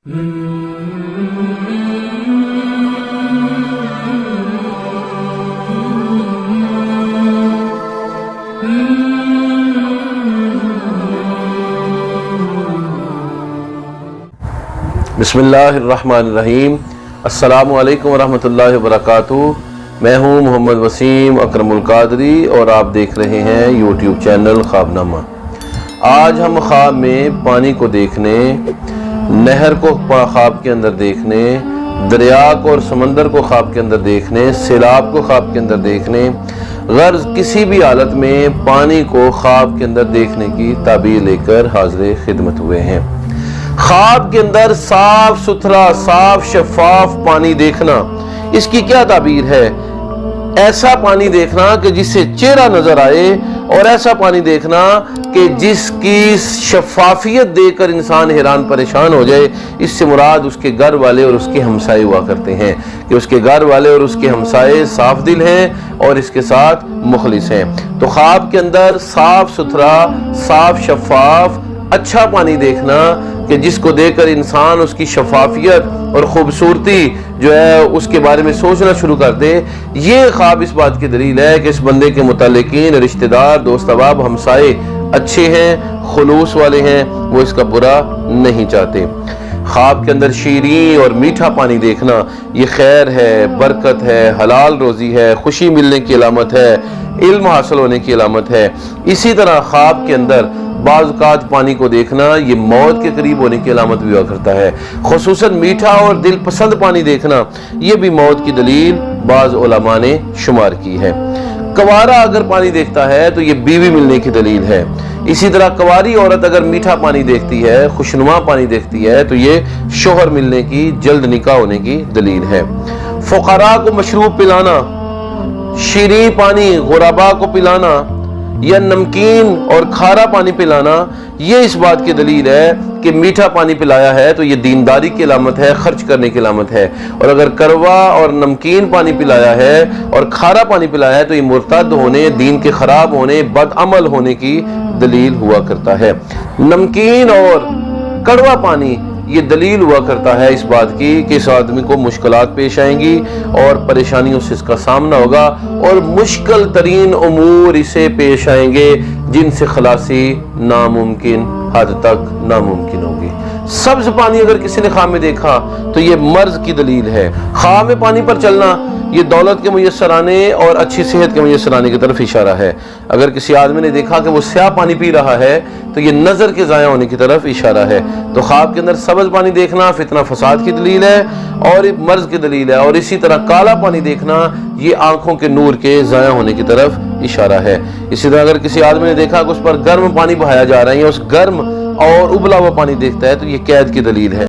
بسم اللہ الرحمن الرحیم۔ السلام علیکم ورحمۃ اللہ وبرکاتہ۔ میں ہوں محمد وسیم اکرم القادری اور آپ دیکھ رہے ہیں یوٹیوب چینل خوابنامہ۔ آج ہم خواب میں پانی کو دیکھنے، نہر کو خواب کے اندر دیکھنے، دریا کو اور سمندر کو خواب کے اندر دیکھنے، سیلاب کو خواب کے اندر دیکھنے، غرض کسی بھی حالت میں پانی کو خواب کے اندر دیکھنے کی تعبیر لے کر حاضر خدمت ہوئے ہیں۔ خواب کے اندر صاف ستھرا، صاف شفاف پانی دیکھنا، اس کی کیا تعبیر ہے؟ ایسا پانی دیکھنا کہ جس سے چہرہ نظر آئے، اور ایسا پانی دیکھنا کہ جس کی شفافیت دیکھ کر انسان حیران پریشان ہو جائے۔ اس سے مراد اس کے گھر والے اور اس کے ہمسائے ہوا کرتے ہیں کہ اس کے گھر والے اور اس کے ہمسائے صاف دل ہیں اور اس کے ساتھ مخلص ہیں۔ تو خواب کے اندر صاف ستھرا، صاف شفاف اچھا پانی دیکھنا کہ جس کو دیکھ کر انسان اس کی شفافیت اور خوبصورتی جو ہے اس کے بارے میں سوچنا شروع کر دے، یہ خواب اس بات کی دلیل ہے کہ اس بندے کے متعلقین، رشتہ دار، دوست احباب، ہمسائے اچھے ہیں، خلوص والے ہیں، وہ اس کا برا نہیں چاہتے۔ خواب کے اندر شیریں اور میٹھا پانی دیکھنا، یہ خیر ہے، برکت ہے، حلال روزی ہے، خوشی ملنے کی علامت ہے، علم حاصل ہونے کی علامت ہے۔ اسی طرح خواب کے اندر بعض اوقات پانی کو دیکھنا یہ موت کے قریب ہونے کی علامت بھی ہوا کرتا ہے۔ خصوصاً میٹھا اور دل پسند پانی دیکھنا، یہ بھی موت کی دلیل بعض علماء نے شمار کی ہے۔ کوارا اگر پانی دیکھتا ہے تو یہ بیوی ملنے کی دلیل ہے۔ اسی طرح کواری عورت اگر میٹھا پانی دیکھتی ہے، خوشنما پانی دیکھتی ہے، تو یہ شوہر ملنے کی، جلد نکاح ہونے کی دلیل ہے۔ فقراء کو مشروب پلانا، شیریں پانی غرباء کو پلانا یا نمکین اور کھارا پانی پلانا، یہ اس بات کی دلیل ہے کہ میٹھا پانی پلایا ہے تو یہ دینداری کی علامت ہے، خرچ کرنے کی علامت ہے، اور اگر کروا اور نمکین پانی پلایا ہے اور کھارا پانی پلایا ہے تو یہ مرتد ہونے، دین کے خراب ہونے، بد عمل ہونے کی دلیل ہوا کرتا ہے۔ نمکین اور کڑوا پانی یہ دلیل ہوا کرتا ہے اس بات کی کہ اس آدمی کو مشکلات پیش آئیں گی اور پریشانیوں سے اس کا سامنا ہوگا، اور مشکل ترین امور اسے پیش آئیں گے جن سے خلاصی ناممکن حد تک ناممکن ہوگی۔ سبز پانی اگر کسی نے خواب میں دیکھا تو یہ مرض کی دلیل ہے۔ خواب میں پانی پر چلنا یہ دولت کے میسر آنے اور اچھی صحت کے میسر آنے کی طرف اشارہ ہے۔ اگر کسی آدمی نے دیکھا کہ وہ سیاہ پانی پی رہا ہے تو یہ نظر کے ضائع ہونے کی طرف اشارہ ہے۔ تو خواب کے اندر سبز پانی دیکھنا فتنہ فساد کی دلیل ہے اور مرض کی دلیل ہے، اور اسی طرح کالا پانی دیکھنا یہ آنکھوں کے نور کے ضائع ہونے کی طرف اشارہ ہے۔ اسی طرح اگر کسی آدمی نے دیکھا کہ اس پر گرم پانی بہایا جا رہا ہے یا اس گرم اور ابلا ہوا پانی دیکھتا ہے تو یہ قید کی دلیل ہے۔